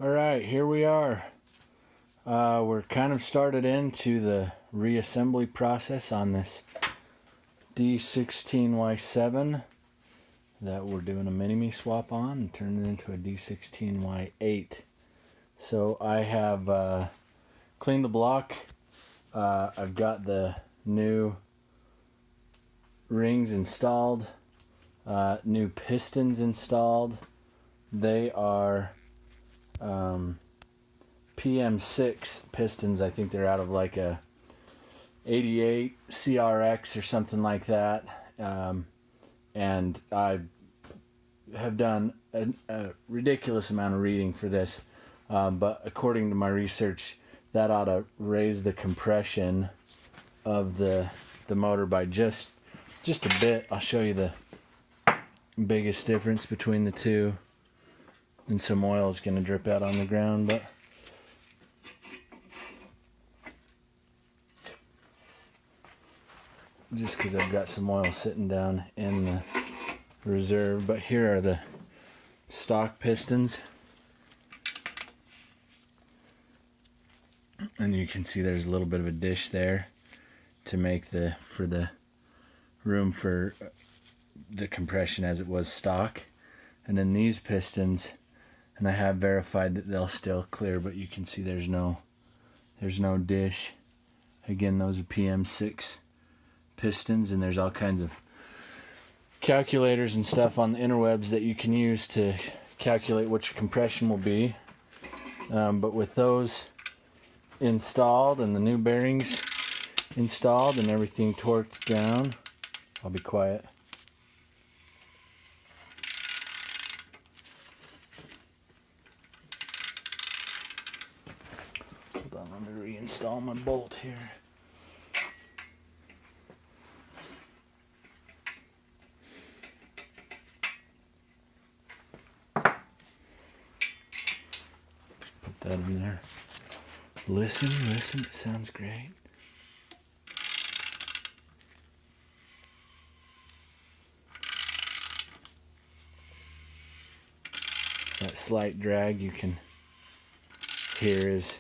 Alright, here we are. We're kind of started into the reassembly process on this D16Y7 that we're doing a mini-me swap on and turning it into a D16Y8. So I have cleaned the block. I've got the new rings installed, new pistons installed. They are PM6 pistons. I think they're out of like a 88 CRX or something like that. And I have done a ridiculous amount of reading for this, but according to my research, that ought to raise the compression of the motor by just a bit. I'll show you the biggest difference between the two, and some oil is going to drip out on the ground, but just because I've got some oil sitting down in the reserve. But here are the stock pistons, and you can see there's a little bit of a dish there to make for the room for the compression as it was stock. And then these pistons, and I have verified that they'll still clear, but you can see there's no dish. Again, those are PM6 pistons, and there's all kinds of calculators and stuff on the interwebs that you can use to calculate what your compression will be. But with those installed and the new bearings installed and everything torqued down, I'll be quiet. Hold on, let me reinstall my bolt here. Put that in there. Listen, it sounds great. That slight drag you can hear is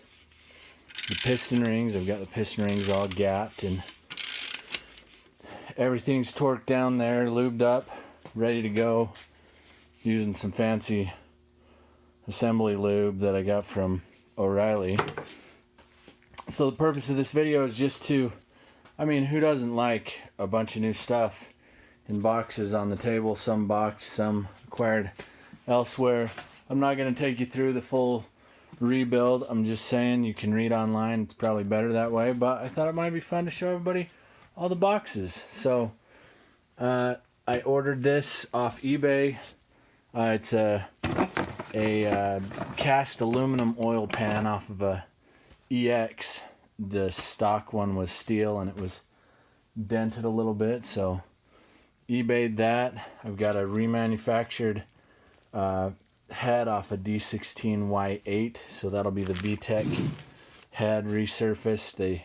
the piston rings. I've got the piston rings all gapped and everything's torqued down there, lubed up, ready to go, using some fancy assembly lube that I got from O'Reilly. So the purpose of this video is just to, who doesn't like a bunch of new stuff in boxes on the table, some boxed, some acquired elsewhere. I'm not going to take you through the full rebuild. I'm just saying you can read online. It's probably better that way, but I thought it might be fun to show everybody all the boxes. So I ordered this off eBay. It's a cast aluminum oil pan off of a EX. The stock one was steel and it was dented a little bit, so eBayed that. I've got a remanufactured head off a D16Y8, so that'll be the VTEC head resurfaced.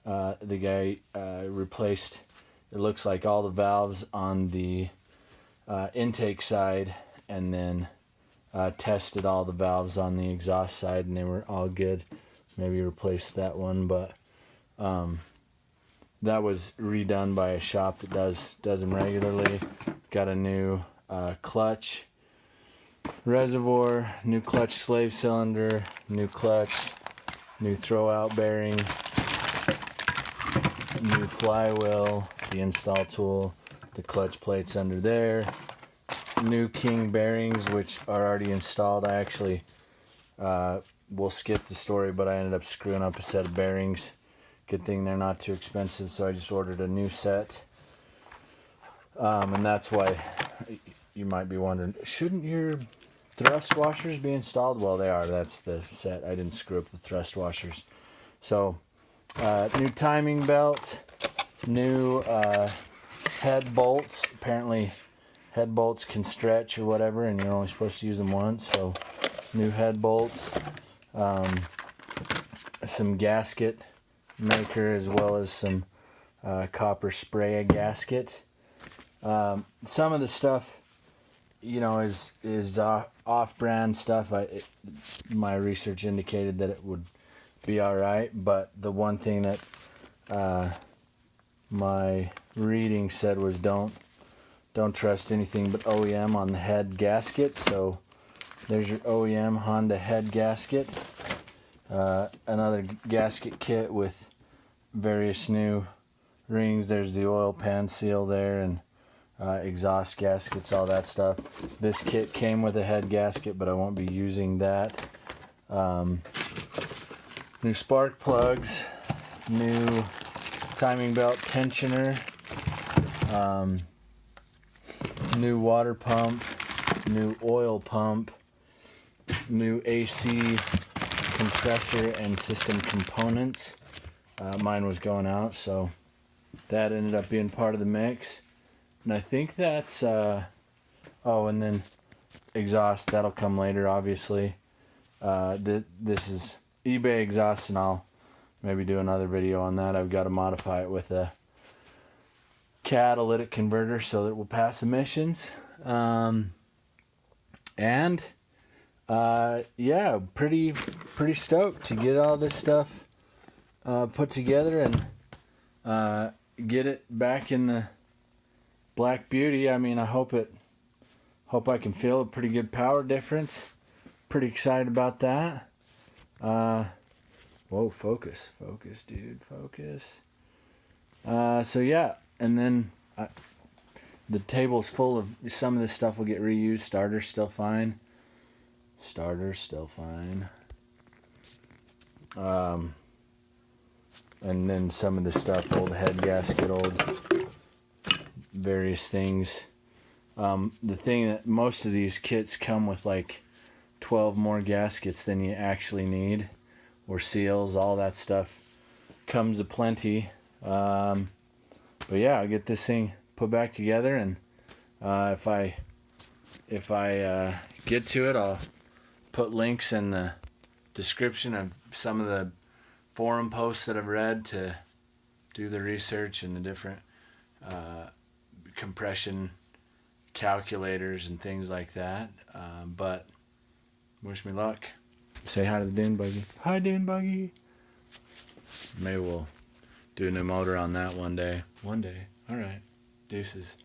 The guy replaced, it looks like, all the valves on the intake side, and then tested all the valves on the exhaust side, and they were all good. Maybe replaced that one, but that was redone by a shop that does them regularly. Got a new clutch reservoir, new clutch slave cylinder, new clutch, new throwout bearing, new flywheel, the install tool, the clutch plates under there, new king bearings which are already installed. I actually we'll skip the story, but I ended up screwing up a set of bearings. Good thing they're not too expensive, so I just ordered a new set. And that's why you might be wondering, shouldn't your thrust washers be installed? Well, they are. That's the set. I didn't screw up the thrust washers. So new timing belt, new head bolts. Apparently head bolts can stretch or whatever, and you're only supposed to use them once. So new head bolts, some gasket maker, as well as some copper spray gasket. Some of the stuff you know, is off-brand stuff. My research indicated that it would be all right, but the one thing that my reading said was don't trust anything but OEM on the head gasket. So there's your OEM Honda head gasket. Another gasket kit with various new rings. There's the oil pan seal there, and exhaust gaskets, all that stuff. This kit came with a head gasket, but I won't be using that. New spark plugs, new timing belt tensioner, new water pump, new oil pump, new AC compressor and system components. Mine was going out, so that ended up being part of the mix. And I think that's oh, and then exhaust, that'll come later, obviously. This is eBay exhaust, and I'll maybe do another video on that. I've got to modify it with a catalytic converter so that it will pass emissions. Yeah, pretty stoked to get all this stuff put together and get it back in the Black Beauty. I mean, I hope I can feel a pretty good power difference. Pretty excited about that. Whoa, focus, dude, focus. So yeah, and then the table's full of some of this stuff will get reused. Starter's still fine. And then some of the stuff, old head gasket, old various things. The thing that most of these kits come with like 12 more gaskets than you actually need, or seals, all that stuff comes aplenty. But yeah, I'll get this thing put back together, and if I get to it, I'll put links in the description of some of the forum posts that I've read to do the research and the different compression calculators and things like that. But wish me luck. Say hi to the Dune Buggy. Hi, Dune Buggy. Maybe we'll do a new motor on that one day. All right. Deuces.